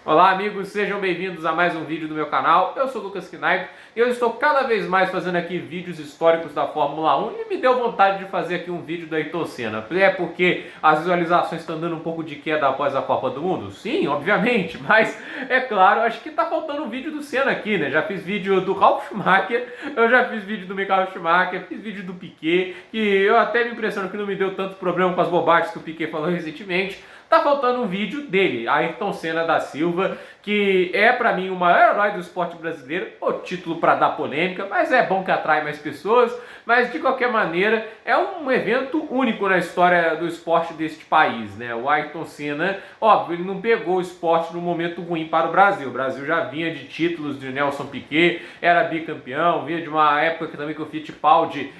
Olá amigos, sejam bem-vindos a mais um vídeo do meu canal. Eu sou o Lucas Knaip e eu estou cada vez mais fazendo aqui vídeos históricos da Fórmula 1 e me deu vontade de fazer aqui um vídeo da Ayrton Senna. É porque as visualizações estão dando um pouco de queda após a Copa do Mundo? Sim, obviamente, mas é claro, acho que tá faltando um vídeo do Senna aqui, né? Já fiz vídeo do Ralf Schumacher, eu já fiz vídeo do Michael Schumacher, fiz vídeo do Piquet, que eu até me impressiono que não me deu tanto problema com as bobagens que o Piquet falou recentemente. Tá faltando um vídeo dele, Ayrton Senna da Silva, que é para mim o maior herói do esporte brasileiro, o título para dar polêmica, mas é bom que atrai mais pessoas, mas de qualquer maneira é um evento único na história do esporte deste país, né? O Ayrton Senna, óbvio, ele não pegou o esporte num momento ruim para o Brasil já vinha de títulos de Nelson Piquet, era bicampeão, vinha de uma época que também que o Fittipaldi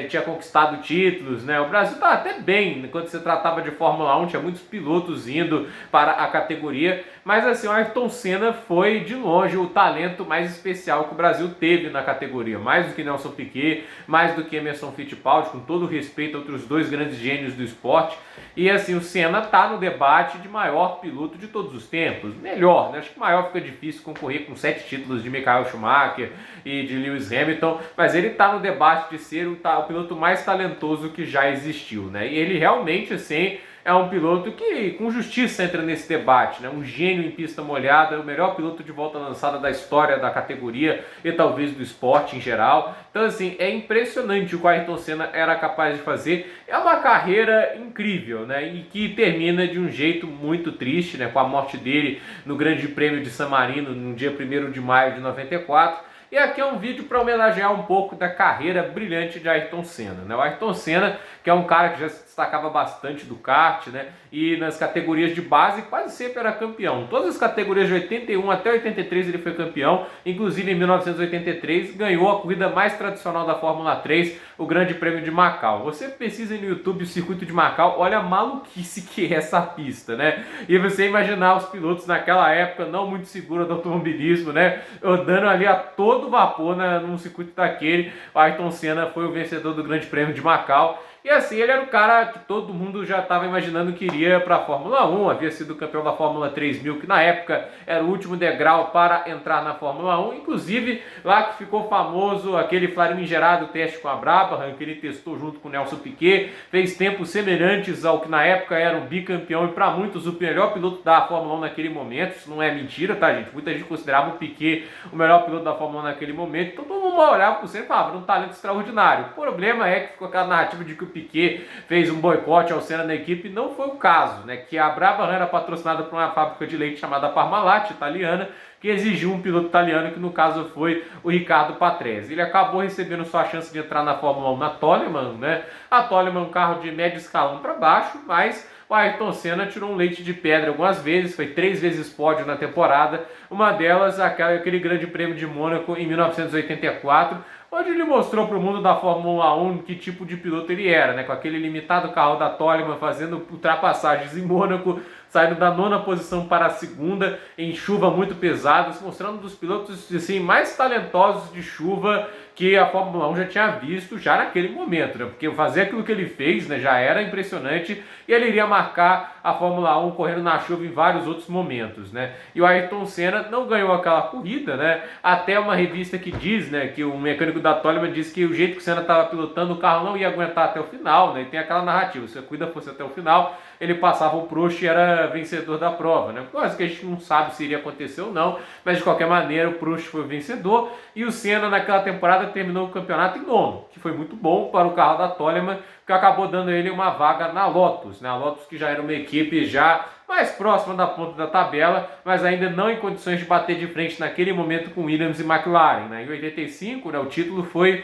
tinha conquistado títulos, né? O Brasil tá até bem, quando se tratava de Fórmula 1, tinha muitos pilotos indo para a categoria, mas assim, o Ayrton Senna foi de longe o talento mais especial que o Brasil teve na categoria, mais do que Nelson Piquet, mais do que Emerson Fittipaldi, com todo respeito a outros dois grandes gênios do esporte. E assim, o Senna tá no debate de maior piloto de todos os tempos, melhor, né? Acho que maior fica difícil concorrer com 7 títulos de Michael Schumacher e de Lewis Hamilton, mas ele tá no debate de ser o piloto mais talentoso que já existiu, né? E ele realmente, assim, é um piloto que com justiça entra nesse debate, né? Um gênio em pista molhada, o melhor piloto de volta lançada da história da categoria e talvez do esporte em geral. Então assim, é impressionante o que o Ayrton Senna era capaz de fazer. É uma carreira incrível, né? E que termina de um jeito muito triste, né? Com a morte dele no Grande Prêmio de San Marino no dia 1º de maio de 94. E aqui é um vídeo para homenagear um pouco da carreira brilhante de Ayrton Senna, né? O Ayrton Senna, que é um cara que já se destacava bastante do kart, né? E nas categorias de base quase sempre era campeão. Todas as categorias de 81 até 83 ele foi campeão, inclusive em 1983 ganhou a corrida mais tradicional da Fórmula 3, o Grande Prêmio de Macau. Você pesquisa no YouTube o circuito de Macau, olha a maluquice que é essa pista, né? E você imaginar os pilotos naquela época não muito seguros do automobilismo, né? Andando ali a todo vapor num circuito daquele. O Ayrton Senna foi o vencedor do Grande Prêmio de Macau. E assim, ele era o cara que todo mundo já estava imaginando que iria para a Fórmula 1, havia sido campeão da Fórmula 3000, que na época era o último degrau para entrar na Fórmula 1, inclusive lá que ficou famoso aquele famigerado teste com a Brabham, que ele testou junto com o Nelson Piquet, fez tempos semelhantes ao que na época era um bicampeão e para muitos o melhor piloto da Fórmula 1 naquele momento. Isso não é mentira, tá, gente? Muita gente considerava o Piquet o melhor piloto da Fórmula 1 naquele momento, então todo mundo olhava por você e falava, um talento extraordinário. O problema é que ficou aquela narrativa de que o Piquet fez um boicote ao Senna na equipe, não foi o caso, né? Que a Brabham era patrocinada por uma fábrica de leite chamada Parmalat, italiana, que exigiu um piloto italiano, que no caso foi o Riccardo Patrese. Ele acabou recebendo sua chance de entrar na Fórmula 1 na Toleman, né? A Toleman é um carro de médio escalão para baixo, mas o Ayrton Senna tirou um leite de pedra algumas vezes, foi 3 vezes pódio na temporada, uma delas aquele Grande Prêmio de Mônaco em 1984, onde ele mostrou para o mundo da Fórmula 1 que tipo de piloto ele era, né? Com aquele limitado carro da Toleman fazendo ultrapassagens em Mônaco, saindo da 9ª posição para a 2ª, em chuva muito pesada, se mostrando um dos pilotos assim, mais talentosos de chuva que a Fórmula 1 já tinha visto já naquele momento, né? Porque fazer aquilo que ele fez, né, já era impressionante, e ele iria marcar a Fórmula 1 correndo na chuva em vários outros momentos, né? E o Ayrton Senna não ganhou aquela corrida, né? Até uma revista que diz, né, que o mecânico da Toleman disse que o jeito que o Senna estava pilotando, o carro não ia aguentar até o final, né? E tem aquela narrativa, se a corrida fosse até o final, ele passava o Prost e era vencedor da prova, né? Coisa que a gente não sabe se iria acontecer ou não, mas de qualquer maneira o Prost foi o vencedor e o Senna naquela temporada terminou o campeonato em 9º, que foi muito bom para o carro da Toleman, que acabou dando ele uma vaga na Lotus, né? A Lotus que já era uma equipe já mais próxima da ponta da tabela, mas ainda não em condições de bater de frente naquele momento com Williams e McLaren, né? Em 85, né, o título foi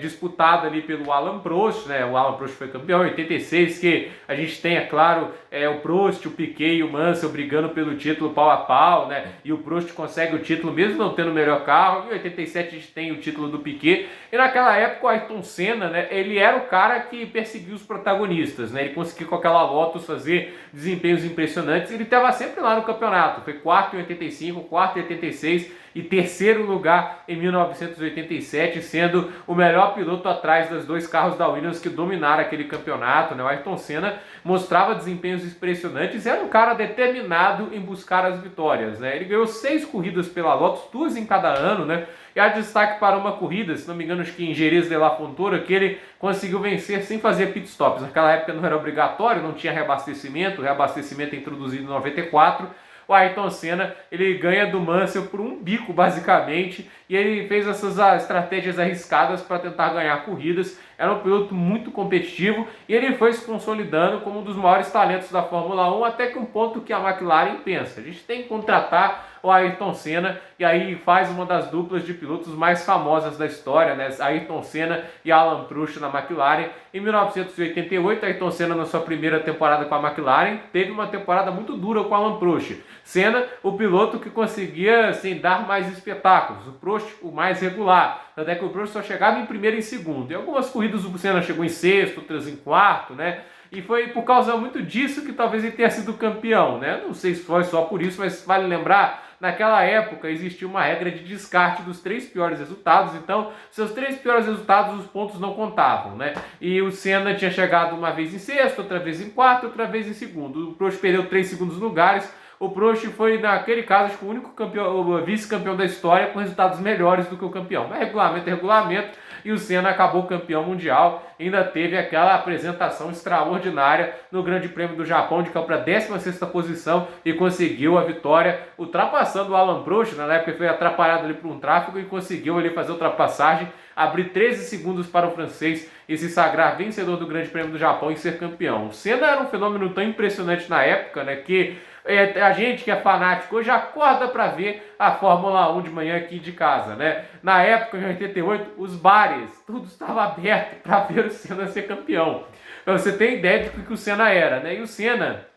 disputado ali pelo Alain Prost, né? O Alain Prost foi campeão. Em 86, que a gente tem, é claro, o Prost, o Piquet e o Mansell brigando pelo título pau a pau, né? E o Prost consegue o título mesmo não tendo o melhor carro. Em 87 a gente tem o título do Piquet. E naquela época o Ayrton Senna, né, ele era o cara que perseguiu os protagonistas, né? Ele conseguiu com aquela Lotus fazer desempenhos impressionantes. Ele estava sempre lá no campeonato. Foi quarto em 85, quarto em 86 e terceiro lugar em 1987, sendo o melhor piloto atrás dos dois carros da Williams que dominaram aquele campeonato, né? O Ayrton Senna mostrava desempenhos impressionantes, era um cara determinado em buscar as vitórias, né? Ele ganhou 6 corridas pela Lotus, 2 em cada ano, né? E há destaque para uma corrida, se não me engano, acho que em Jerez de la Fontoura, que ele conseguiu vencer sem fazer pit stops. Naquela época não era obrigatório, não tinha reabastecimento, o reabastecimento é introduzido em 94. O Ayrton Senna, ele ganha do Mansell por um bico, basicamente, e ele fez essas estratégias arriscadas para tentar ganhar corridas. Era um piloto muito competitivo e ele foi se consolidando como um dos maiores talentos da Fórmula 1, até que um ponto que a McLaren pensa: a gente tem que contratar o Ayrton Senna, e aí faz uma das duplas de pilotos mais famosas da história, né? Ayrton Senna e Alan Prost na McLaren. Em 1988, Ayrton Senna, na sua primeira temporada com a McLaren, teve uma temporada muito dura com Alan Prost. Senna, o piloto que conseguia, assim, dar mais espetáculos, o Prost o mais regular, até que o Prost só chegava em primeiro e em segundo. Em algumas corridas o Senna chegou em sexto, outras em quarto, né? E foi por causa muito disso que talvez ele tenha sido campeão, né? Não sei se foi só por isso, mas vale lembrar, naquela época existia uma regra de descarte dos 3 piores resultados, então seus 3 piores resultados os pontos não contavam, né? E o Senna tinha chegado uma vez em sexto, outra vez em quarto, outra vez em segundo. O Prost perdeu 3 segundos lugares. O Prost foi, naquele caso, acho que o único vice-campeão da história com resultados melhores do que o campeão. Mas regulamento é regulamento, e o Senna acabou campeão mundial. Ainda teve aquela apresentação extraordinária no Grande Prêmio do Japão, de caiu para a 16ª posição e conseguiu a vitória, ultrapassando o Alan Prost. Na época foi atrapalhado ali por um tráfego e conseguiu ali fazer a ultrapassagem, abrir 13 segundos para o francês e se sagrar vencedor do Grande Prêmio do Japão e ser campeão. O Senna era um fenômeno tão impressionante na época, né, que a gente que é fanático hoje acorda para ver a Fórmula 1 de manhã aqui de casa, né? Na época, em 88, os bares, tudo estava aberto para ver o Senna ser campeão. Pra você ter ideia de que o Senna era, né? E o Senna,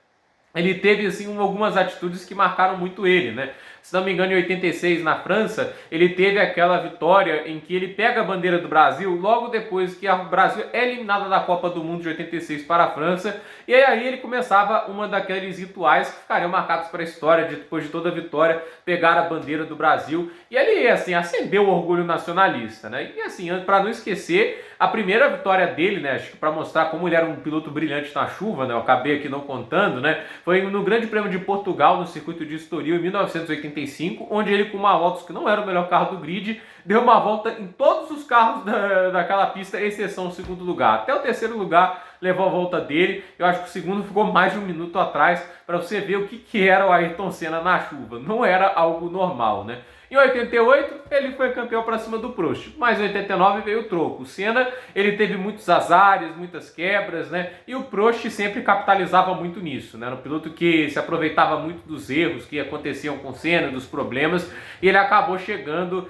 ele teve, assim, algumas atitudes que marcaram muito ele, né? Se não me engano, em 86, na França, ele teve aquela vitória em que ele pega a bandeira do Brasil logo depois que o Brasil é eliminado da Copa do Mundo de 86 para a França, e aí ele começava uma daqueles rituais que ficariam marcados para a história, depois de toda a vitória, pegar a bandeira do Brasil, e ele, assim, acendeu o orgulho nacionalista, né? E, assim, para não esquecer, a primeira vitória dele, né, acho que para mostrar como ele era um piloto brilhante na chuva, né, eu acabei aqui não contando, né, foi no Grande Prêmio de Portugal, no circuito de Estoril, em 1985, onde ele, com uma Lotus que não era o melhor carro do grid, deu uma volta em todos os carros daquela pista, exceção o segundo lugar. Até o terceiro lugar levou a volta dele. Eu acho que o segundo ficou mais de um minuto atrás, para você ver o que era o Ayrton Senna na chuva. Não era algo normal, né? Em 88, ele foi campeão para cima do Prost, mas em 89 veio o troco. O Senna, ele teve muitos azares, muitas quebras, né? E o Prost sempre capitalizava muito nisso, né? Era um piloto que se aproveitava muito dos erros que aconteciam com o Senna, dos problemas, e ele acabou chegando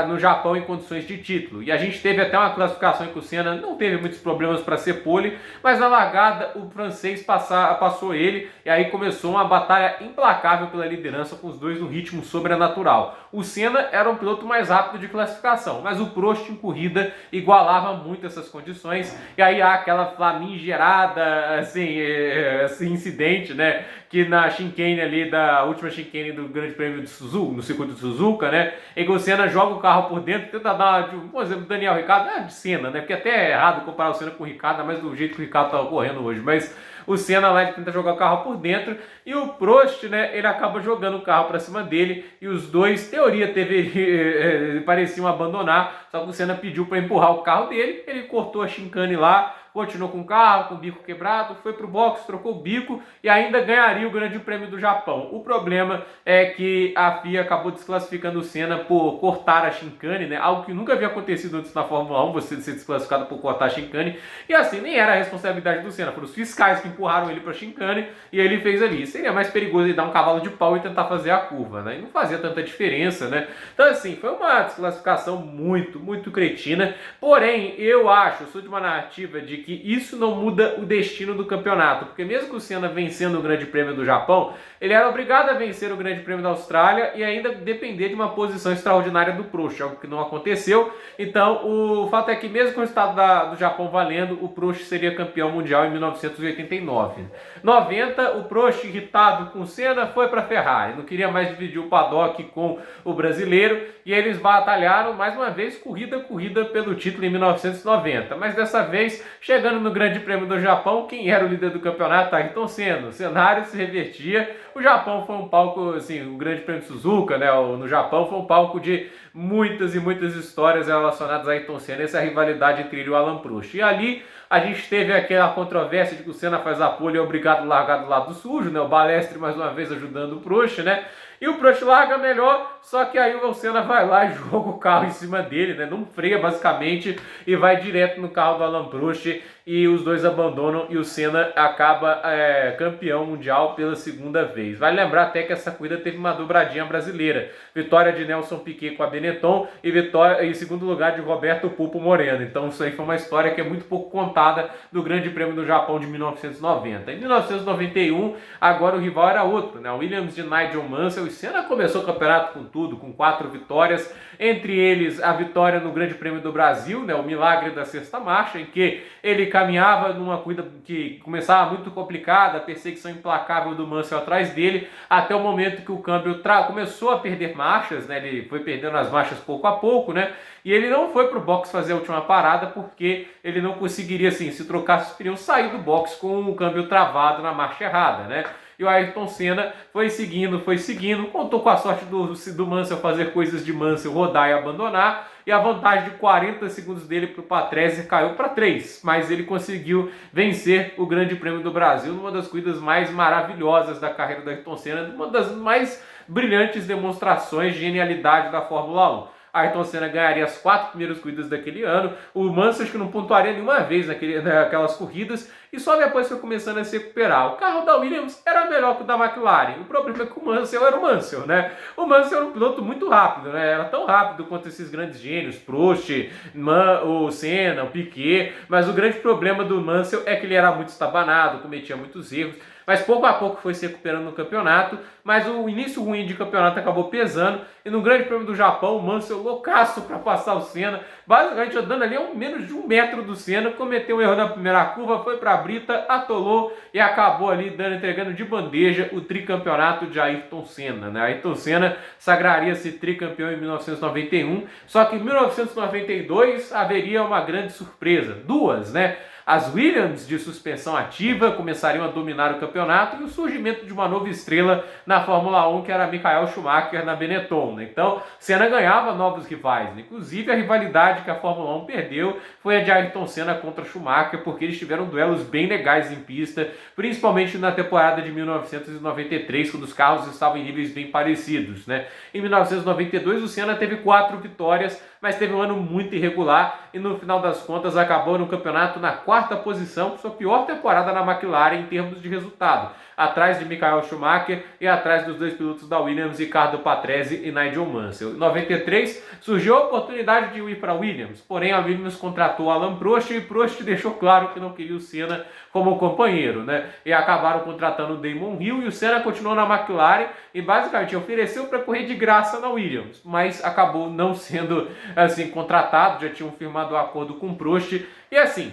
no Japão em condições de título. E a gente teve até uma classificação em que o Senna não teve muitos problemas para ser pole, mas na largada o francês passou ele, e aí começou uma batalha implacável pela liderança, com os dois no ritmo sobrenatural. O Senna era um piloto mais rápido de classificação, mas o Prost em corrida igualava muito essas condições, e aí há aquela famigerada, assim, esse incidente, né, que na chicane ali, da última chicane do Grande Prêmio de Suzuka, no circuito de Suzuka, né, em que o Senna joga o carro por dentro, tenta dar, por exemplo, Daniel Ricciardo, de Senna, né, porque até é errado comparar o Senna com o Ricciardo, mas do jeito que o Ricciardo estava correndo hoje, mas o Senna lá tenta jogar o carro por dentro, e o Prost, né, ele acaba jogando o carro para cima dele, e os dois, teoria, pareciam abandonar, só que o Senna pediu para empurrar o carro dele, ele cortou a chicane lá, continuou com o carro, com o bico quebrado, foi para o box, trocou o bico e ainda ganharia o Grande Prêmio do Japão. O problema é que a FIA acabou desclassificando o Senna por cortar a chicane, né? Algo que nunca havia acontecido antes na Fórmula 1, você ser desclassificado por cortar a chicane, e assim, nem era a responsabilidade do Senna, foram os fiscais que empurraram ele para a chicane e ele fez ali. Seria mais perigoso ele dar um cavalo de pau e tentar fazer a curva, né? E não fazia tanta diferença, né? Então assim, foi uma desclassificação muito, muito cretina, porém, eu sou de uma narrativa de que isso não muda o destino do campeonato, porque mesmo que o Senna vencendo o Grande Prêmio do Japão, ele era obrigado a vencer o Grande Prêmio da Austrália e ainda depender de uma posição extraordinária do Prost, algo que não aconteceu. Então, o fato é que mesmo com o estado do Japão valendo, o Prost seria campeão mundial em 1989. 90, o Prost, irritado com o Senna, foi para a Ferrari, não queria mais dividir o paddock com o brasileiro, e eles batalharam mais uma vez, corrida pelo título em 1990, mas dessa vez, chegando no Grande Prêmio do Japão, quem era o líder do campeonato? Ayrton Senna. O cenário se revertia. O Japão foi um palco, assim, o Grande Prêmio de Suzuka, né, no Japão, foi um palco de muitas e muitas histórias relacionadas a Ayrton Senna, essa rivalidade entre ele e o Alain Prost. E ali a gente teve aquela controvérsia de que o Senna faz a pole e é obrigado a largar do lado sujo, né, o Balestre mais uma vez ajudando o Prost, né, e o Prost larga melhor, só que aí o Senna vai lá e joga o carro em cima dele, né? Não freia basicamente e vai direto no carro do Alain Prost e os dois abandonam e o Senna acaba campeão mundial pela segunda vez. Vale lembrar até que essa corrida teve uma dobradinha brasileira. Vitória de Nelson Piquet com a Benetton e vitória em segundo lugar de Roberto Pulpo Moreno. Então isso aí foi uma história que é muito pouco contada do Grande Prêmio do Japão de 1990. Em 1991, agora o rival era outro, né? O Williams de Nigel Mansell. Senna começou o campeonato com tudo, com 4 vitórias, entre eles a vitória no Grande Prêmio do Brasil, né, o milagre da sexta marcha, em que ele caminhava numa corrida que começava muito complicada, a perseguição implacável do Mansell atrás dele, até o momento que o câmbio começou a perder marchas, né, ele foi perdendo as marchas pouco a pouco, né, e ele não foi para o box fazer a última parada porque ele não conseguiria, assim, se trocasse os pneus, sair do box com o câmbio travado na marcha errada, né. E o Ayrton Senna foi seguindo, contou com a sorte do Mansell fazer coisas de Mansell, rodar e abandonar, e a vantagem de 40 segundos dele para o Patrese caiu para 3, mas ele conseguiu vencer o Grande Prêmio do Brasil numa das corridas mais maravilhosas da carreira do Ayrton Senna, uma das mais brilhantes demonstrações de genialidade da Fórmula 1. Ayrton Senna ganharia as 4 primeiras corridas daquele ano, o Mansell acho que não pontuaria nenhuma vez naquelas corridas, e só depois foi começando a se recuperar. O carro da Williams era melhor que o da McLaren, o problema é que o Mansell era o Mansell, né? O Mansell era um piloto muito rápido, né? Era tão rápido quanto esses grandes gênios, Prost, o Senna, o Piquet, mas o grande problema do Mansell é que ele era muito estabanado, cometia muitos erros, mas pouco a pouco foi se recuperando no campeonato, mas o início ruim de campeonato acabou pesando, e no Grande Prêmio do Japão, o Mansell loucaço para passar o Senna, basicamente andando ali a menos de 1 metro do Senna, cometeu um erro na primeira curva, foi para a brita, atolou e acabou ali entregando de bandeja o tricampeonato de Ayrton Senna, né? Ayrton Senna sagraria-se tricampeão em 1991, só que em 1992 haveria uma grande surpresa, duas, né? As Williams de suspensão ativa começariam a dominar o campeonato e o surgimento de uma nova estrela na Fórmula 1, que era Michael Schumacher na Benetton. Então, Senna ganhava novos rivais. Inclusive, a rivalidade que a Fórmula 1 perdeu foi a de Ayrton Senna contra Schumacher, porque eles tiveram duelos bem legais em pista, principalmente na temporada de 1993, quando os carros estavam em níveis bem parecidos, né? Em 1992, o Senna teve 4 vitórias, mas teve um ano muito irregular e no final das contas acabou no campeonato na 4ª posição, sua pior temporada na McLaren em termos de resultado, atrás de Michael Schumacher e atrás dos dois pilotos da Williams, Riccardo Patrese e Nigel Mansell. Em 93 surgiu a oportunidade de ir para a Williams, porém a Williams contratou Alain Prost e Prost deixou claro que não queria o Senna como companheiro, né? E acabaram contratando o Damon Hill e o Senna continuou na McLaren e basicamente ofereceu para correr de graça na Williams, mas acabou não sendo assim contratado, já tinham firmado o acordo com o Prost e assim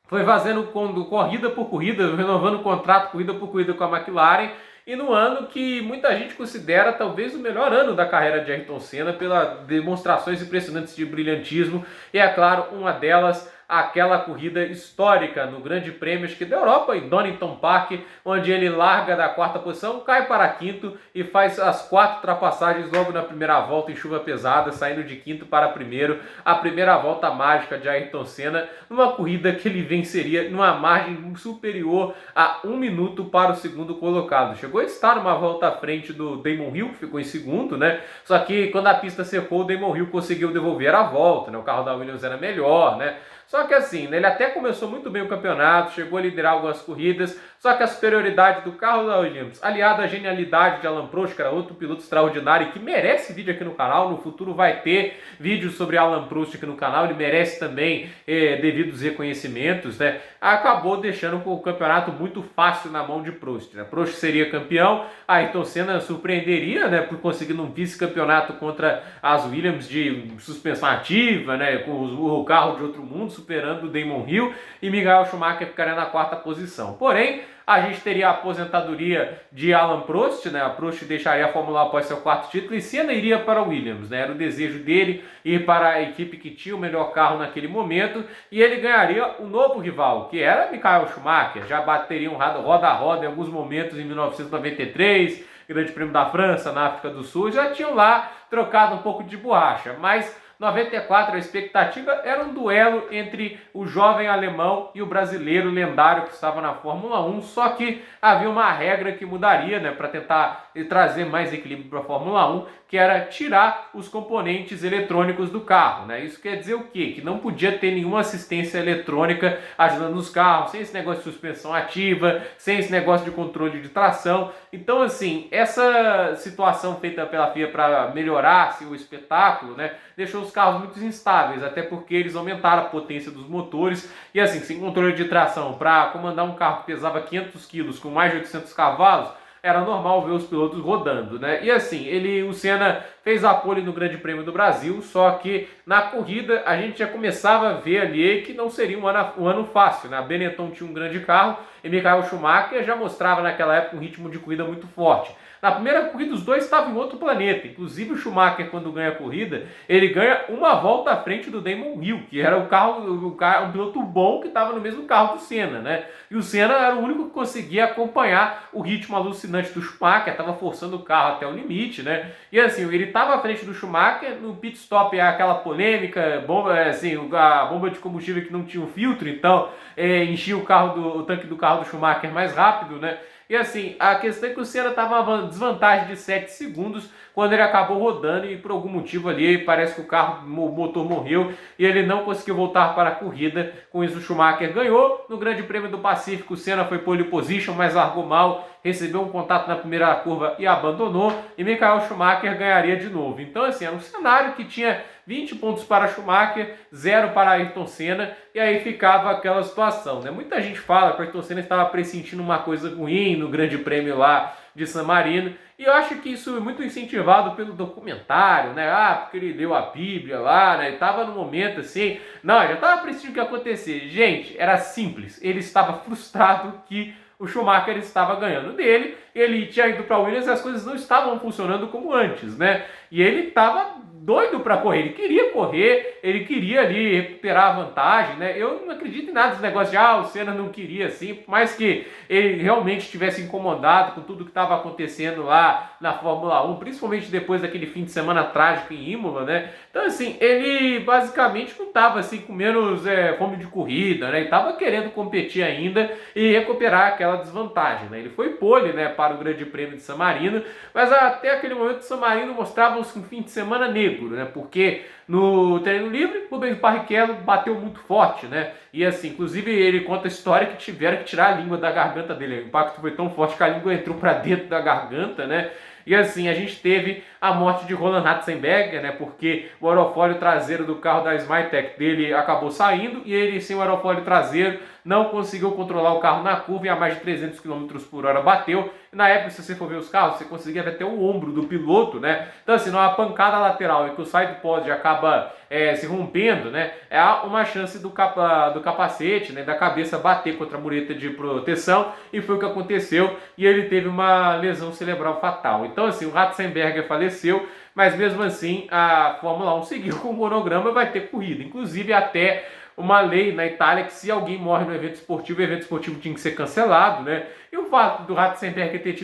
foi fazendo corrida por corrida, renovando o contrato corrida por corrida com a McLaren, e no ano que muita gente considera talvez o melhor ano da carreira de Ayrton Senna, pelas demonstrações impressionantes de brilhantismo, e é claro, uma delas, aquela corrida histórica no Grande Prêmio acho que da Europa, em Donington Park, onde ele larga da 4ª posição, cai para 5º e faz as 4 ultrapassagens logo na primeira volta em chuva pesada, saindo de 5º para 1º, a primeira volta mágica de Ayrton Senna, numa corrida que ele venceria numa margem superior a 1 minuto para o segundo colocado. Chegou a estar numa volta à frente do Damon Hill, que ficou em segundo, né? Só que quando a pista secou, o Damon Hill conseguiu devolver a volta, né? O carro da Williams era melhor, né? Só que assim, ele até começou muito bem o campeonato, chegou a liderar algumas corridas, Só que a superioridade do carro da Williams, aliada à genialidade de Alain Prost, que era outro piloto extraordinário e que merece vídeo aqui no canal, no futuro vai ter vídeo sobre Alain Prost aqui no canal, ele merece também devidos reconhecimentos, né? Acabou deixando o campeonato muito fácil na mão de Prost, né? Prost seria campeão, Ayrton Senna surpreenderia, né, por conseguir um vice-campeonato contra as Williams de suspensão ativa, né, com o carro de outro mundo, superando o Damon Hill, e Michael Schumacher ficaria na quarta posição. Porém, a gente teria a aposentadoria de Alain Prost, né? A Prost deixaria a Fórmula 1 após seu quarto título e Senna iria para a Williams, né? Era o desejo dele ir para a equipe que tinha o melhor carro naquele momento e ele ganharia o novo rival, que era Michael Schumacher. Já bateriam roda a roda em alguns momentos em 1993, Grande Prêmio da França, na África do Sul, já tinham lá trocado um pouco de borracha, mas 94, a expectativa era um duelo entre o jovem alemão e o brasileiro lendário que estava na Fórmula 1, só que havia uma regra que mudaria, né, para tentar trazer mais equilíbrio para a Fórmula 1, que era tirar os componentes eletrônicos do carro, né? Isso quer dizer o quê? Que não podia ter nenhuma assistência eletrônica ajudando nos carros, sem esse negócio de suspensão ativa, sem esse negócio de controle de tração. Então, assim, essa situação feita pela FIA para melhorar o espetáculo, né, deixou os carros muito instáveis, até porque eles aumentaram a potência dos motores e, assim, sem controle de tração, para comandar um carro que pesava 500 quilos com mais de 800 cavalos, era normal ver os pilotos rodando, né? E assim, o Senna fez a pole no Grande Prêmio do Brasil, só que na corrida a gente já começava a ver ali que não seria um ano fácil, né? A Benetton tinha um grande carro e Michael Schumacher já mostrava naquela época um ritmo de corrida muito forte. Na primeira corrida, os dois estavam em outro planeta. Inclusive, o Schumacher, quando ganha a corrida, ele ganha uma volta à frente do Damon Hill, que era um piloto bom que estava no mesmo carro do Senna, né? E o Senna era o único que conseguia acompanhar o ritmo alucinante do Schumacher, estava forçando o carro até o limite, né? E assim, ele estava à frente do Schumacher, no pit stop aquela polêmica, a bomba de combustível que não tinha um filtro, então enchia o tanque do carro do Schumacher mais rápido, né? E assim, a questão é que o Senna estava uma desvantagem de 7 segundos quando ele acabou rodando e por algum motivo ali parece que o motor morreu e ele não conseguiu voltar para a corrida. Com isso o Schumacher ganhou. No Grande Prêmio do Pacífico o Senna foi pole position, mas largou mal, recebeu um contato na primeira curva e abandonou, e Michael Schumacher ganharia de novo. Então assim, era um cenário que tinha 20 pontos para Schumacher, 0 para Ayrton Senna, e aí ficava aquela situação, né? Muita gente fala que o Ayrton Senna estava pressentindo uma coisa ruim no Grande Prêmio lá de San Marino, e eu acho que isso é muito incentivado pelo documentário, né? Porque ele leu a Bíblia lá, né? Ele estava no momento assim, não, já estava pressentindo o que ia acontecer. Gente, era simples, ele estava frustrado que o Schumacher estava ganhando dele, ele tinha ido para a Williams e as coisas não estavam funcionando como antes, né? E ele estava doido para correr, ele queria correr, ele queria ali recuperar a vantagem, né? Eu não acredito em nada desse negócio de o Senna não queria assim, por mais que ele realmente estivesse incomodado com tudo que estava acontecendo lá na Fórmula 1, principalmente depois daquele fim de semana trágico em Imola, né? Então assim, ele basicamente não estava assim com menos fome de corrida, né? Ele estava querendo competir ainda e recuperar aquela desvantagem, né? Ele foi pole, né, para o Grande Prêmio de San Marino, mas até aquele momento San Marino mostrava-se um fim de semana negro, né? Porque no treino livre, o Rubens Barrichello bateu muito forte, né? E assim, inclusive ele conta a história que tiveram que tirar a língua da garganta dele. O impacto foi tão forte que a língua entrou para dentro da garganta, né? E assim, a gente teve a morte de Roland Ratzenberger, né? Porque o aerofólio traseiro do carro da Smitec dele acabou saindo e ele, sem o aerofólio traseiro, não conseguiu controlar o carro na curva e a mais de 300 km por hora bateu. E na época, se você for ver os carros, você conseguia ver até o ombro do piloto, né? Então assim, numa pancada lateral em que o side pod acaba se rompendo, né? Há uma chance do capacete, né, da cabeça bater contra a mureta de proteção, e foi o que aconteceu, e ele teve uma lesão cerebral fatal. Então assim, o Ratzenberger faleceu, mas mesmo assim a Fórmula 1 seguiu com o cronograma, vai ter corrida, inclusive até uma lei na Itália que se alguém morre no evento esportivo, o evento esportivo tinha que ser cancelado, né? E o fato do Ratzenberger ter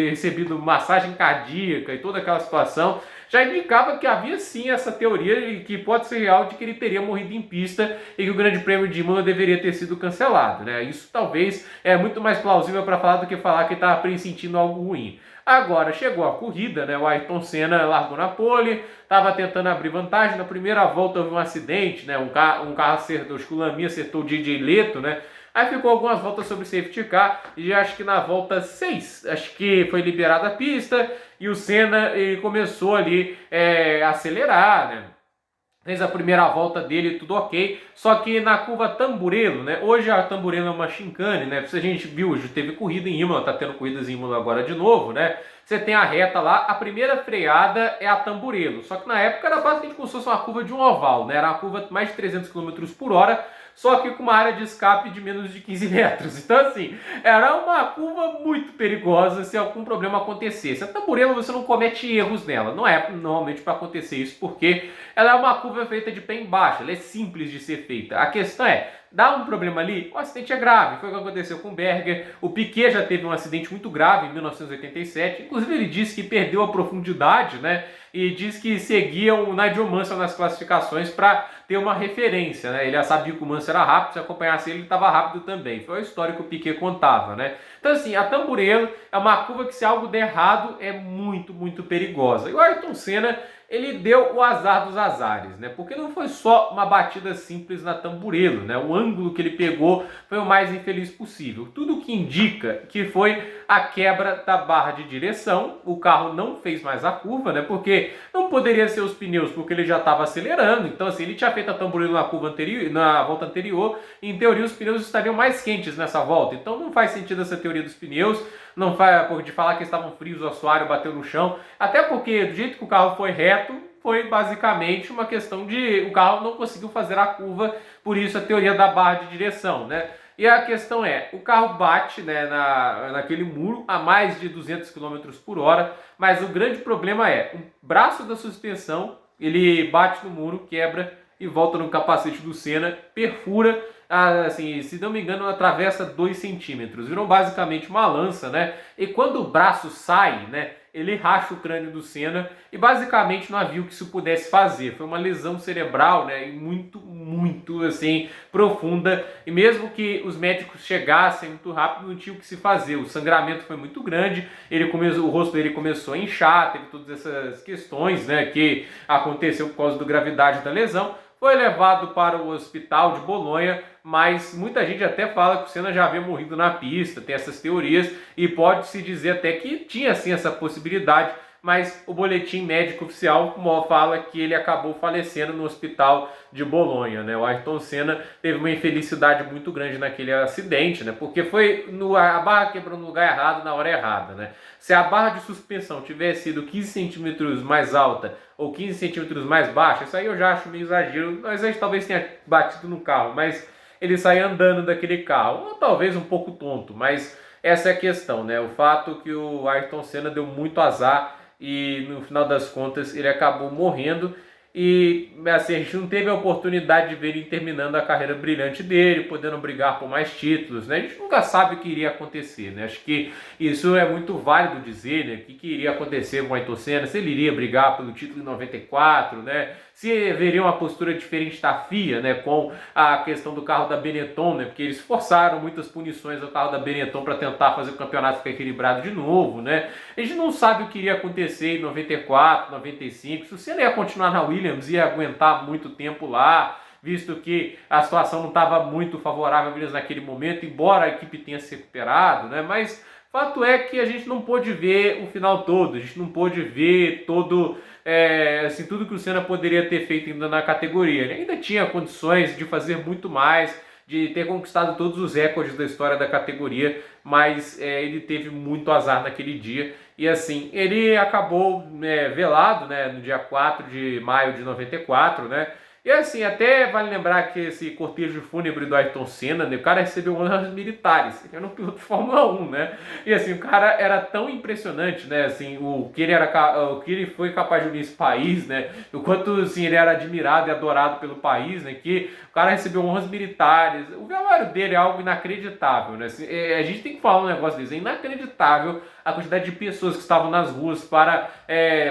recebido massagem cardíaca e toda aquela situação já indicava que havia sim essa teoria, que pode ser real, de que ele teria morrido em pista e que o Grande Prêmio de Imola deveria ter sido cancelado, né? Isso talvez é muito mais plausível para falar do que falar que estava pressentindo algo ruim. Agora chegou a corrida, né? O Ayrton Senna largou na pole, estava tentando abrir vantagem. Na primeira volta houve um acidente, né? Um carro acertou, acho que o Lamy acertou o DJ Leto, né? Aí ficou algumas voltas sobre safety car e acho que na volta 6, acho que foi liberada a pista e o Senna ele começou ali a acelerar, né? Fez a primeira volta dele, tudo ok. Só que na curva Tamburello, né? Hoje a Tamburello é uma chicane, né? Se a gente viu, hoje teve corrida em Imola, tá tendo corridas em Imola agora de novo, né? Você tem a reta lá, a primeira freada é a Tamburello. Só que na época era basicamente como se fosse uma curva de um oval, né? Era uma curva de mais de 300 km por hora, só que com uma área de escape de menos de 15 metros. Então, assim, era uma curva muito perigosa se algum problema acontecesse. A Tamburello, você não comete erros nela. Não é normalmente para acontecer isso, porque ela é uma curva feita de pé embaixo. Ela é simples de ser feita. A questão é, dá um problema ali, o acidente é grave. Foi o que aconteceu com o Berger. O Piquet já teve um acidente muito grave em 1987. Inclusive, ele disse que perdeu a profundidade, né? E diz que seguia o Nigel Mansell nas classificações para ter uma referência, né? Ele já sabia que o Mansell era rápido, se acompanhasse ele estava rápido também. Foi a história que o Piquet contava, né? Então, assim, a Tamburello é uma curva que, se algo der errado, é muito, muito perigosa. E o Ayrton Senna, ele deu o azar dos azares, né? Porque não foi só uma batida simples na Tamburello, né? O ângulo que ele pegou foi o mais infeliz possível. Tudo que indica que foi a quebra da barra de direção. O carro não fez mais a curva, né? Porque não poderia ser os pneus, porque ele já estava acelerando. Então, assim, ele tinha feito a Tamburello na curva anterior, na volta anterior. E, em teoria, os pneus estariam mais quentes nessa volta. Então, não faz sentido essa teoria dos pneus. Não faz de falar que estavam frios, o assoalho bateu no chão. Até porque, do jeito que o carro foi reto, foi basicamente uma questão de o carro não conseguiu fazer a curva, por isso a teoria da barra de direção, né? E a questão é, o carro bate, né, naquele muro a mais de 200 km por hora, mas o grande problema é, o braço da suspensão, ele bate no muro, quebra e volta no capacete do Senna, perfura, assim, se não me engano, atravessa 2 centímetros. Virou basicamente uma lança, né? E quando o braço sai, né, ele racha o crânio do Senna e basicamente não havia o que isso pudesse fazer. Foi uma lesão cerebral, né, e muito, muito, assim, profunda. E mesmo que os médicos chegassem muito rápido, não tinha o que se fazer. O sangramento foi muito grande, o rosto dele começou a inchar, teve todas essas questões, né, que aconteceu por causa da gravidade da lesão. Foi levado para o hospital de Bolonha, mas muita gente até fala que o Senna já havia morrido na pista, tem essas teorias, e pode-se dizer até que tinha sim essa possibilidade, mas o boletim médico oficial fala que ele acabou falecendo no hospital de Bolonha, né? O Ayrton Senna teve uma infelicidade muito grande naquele acidente, né? Porque a barra quebrou no lugar errado, na hora errada, né? Se a barra de suspensão tivesse sido 15 centímetros mais alta ou 15 centímetros mais baixa, isso aí eu já acho meio exagero, mas a gente talvez tenha batido no carro, mas ele saiu andando daquele carro, ou talvez um pouco tonto, mas essa é a questão, né? O fato que o Ayrton Senna deu muito azar e no final das contas ele acabou morrendo e assim, a gente não teve a oportunidade de ver ele terminando a carreira brilhante dele, podendo brigar por mais títulos, né? A gente nunca sabe o que iria acontecer, né? Acho que isso é muito válido dizer, né? O que iria acontecer com o Ayrton Senna, se ele iria brigar pelo título em 94, né? Se haveria uma postura diferente da FIA, né, com a questão do carro da Benetton, né, porque eles forçaram muitas punições ao carro da Benetton para tentar fazer o campeonato ficar equilibrado de novo, né? A gente não sabe o que iria acontecer em 94, 95, se o Senna ia continuar na Williams, ia aguentar muito tempo lá, visto que a situação não estava muito favorável a Williams naquele momento, embora a equipe tenha se recuperado, né? Mas fato é que a gente não pôde ver o final todo, a gente não pôde ver todo, assim, tudo que o Senna poderia ter feito ainda na categoria. Ele ainda tinha condições de fazer muito mais, de ter conquistado todos os recordes da história da categoria, mas ele teve muito azar naquele dia. E assim, ele acabou velado, né, no dia 4 de maio de 94, né? E assim, até vale lembrar que esse cortejo fúnebre do Ayrton Senna, né, o cara recebeu honras militares, ele era um piloto de Fórmula 1, né? E assim, o cara era tão impressionante, né? Assim, o que ele foi capaz de unir esse país, né? O quanto assim, ele era admirado e adorado pelo país, né? Que o cara recebeu honras militares. O velório dele é algo inacreditável, né? Assim, a gente tem que falar um negócio desse, é inacreditável a quantidade de pessoas que estavam nas ruas para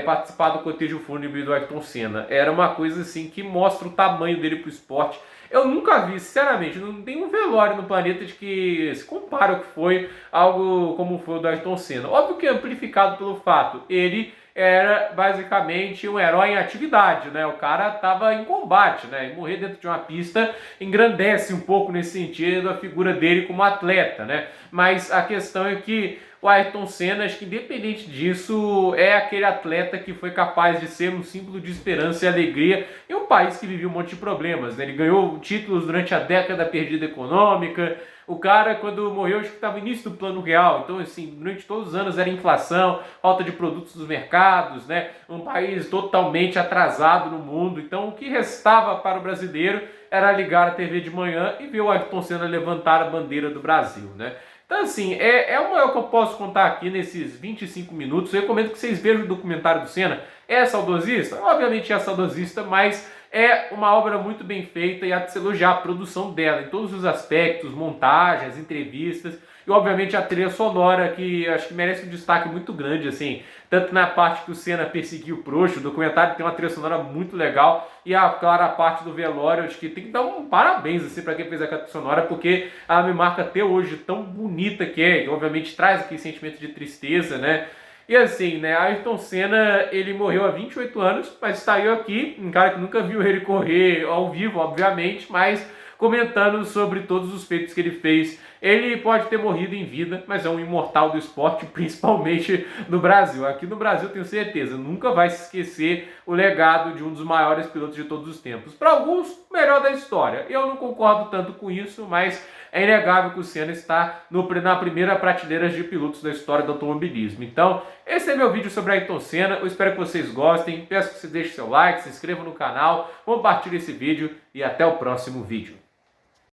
participar do cortejo fúnebre do Ayrton Senna. Era uma coisa assim que mostra o tamanho dele para o esporte. Eu nunca vi, sinceramente, não tem um velório no planeta de que se compara o que foi algo como foi o do Ayrton Senna. Óbvio que é amplificado pelo fato, ele era basicamente um herói em atividade, né? O cara estava em combate, né? E morrer dentro de uma pista engrandece um pouco nesse sentido a figura dele como atleta, né? Mas a questão é que o Ayrton Senna, acho que independente disso, é aquele atleta que foi capaz de ser um símbolo de esperança e alegria em um país que vivia um monte de problemas, né? Ele ganhou títulos durante a década perdida econômica. O cara, quando morreu, acho que estava no início do Plano Real. Então, assim, durante todos os anos era inflação, falta de produtos nos mercados, né? Um país totalmente atrasado no mundo. Então, o que restava para o brasileiro era ligar a TV de manhã e ver o Ayrton Senna levantar a bandeira do Brasil, né? Então, assim, é o que eu posso contar aqui nesses 25 minutos. Eu recomendo que vocês vejam o documentário do Senna. É saudosista? Obviamente é saudosista, mas é uma obra muito bem feita e há de se elogiar a produção dela, em todos os aspectos, montagens, entrevistas e, obviamente, a trilha sonora, que acho que merece um destaque muito grande, assim, tanto na parte que o Senna perseguiu o Prost, o documentário tem uma trilha sonora muito legal, e, claro, a parte do velório, acho que tem que dar um parabéns, assim, para quem fez a trilha sonora, porque ela me marca até hoje, tão bonita que é, e, obviamente, traz aquele sentimento de tristeza, né? E assim, né, Ayrton Senna, ele morreu há 28 anos, mas saiu aqui, um cara que nunca viu ele correr ao vivo, obviamente, mas comentando sobre todos os feitos que ele fez. Ele pode ter morrido em vida, mas é um imortal do esporte, principalmente no Brasil. Aqui no Brasil, tenho certeza, nunca vai se esquecer o legado de um dos maiores pilotos de todos os tempos. Para alguns, o melhor da história. Eu não concordo tanto com isso, mas é inegável que o Senna está na primeira prateleira de pilotos da história do automobilismo. Então, esse é meu vídeo sobre Ayrton Senna. Eu espero que vocês gostem. Peço que você deixe seu like, se inscreva no canal, compartilhe esse vídeo e até o próximo vídeo.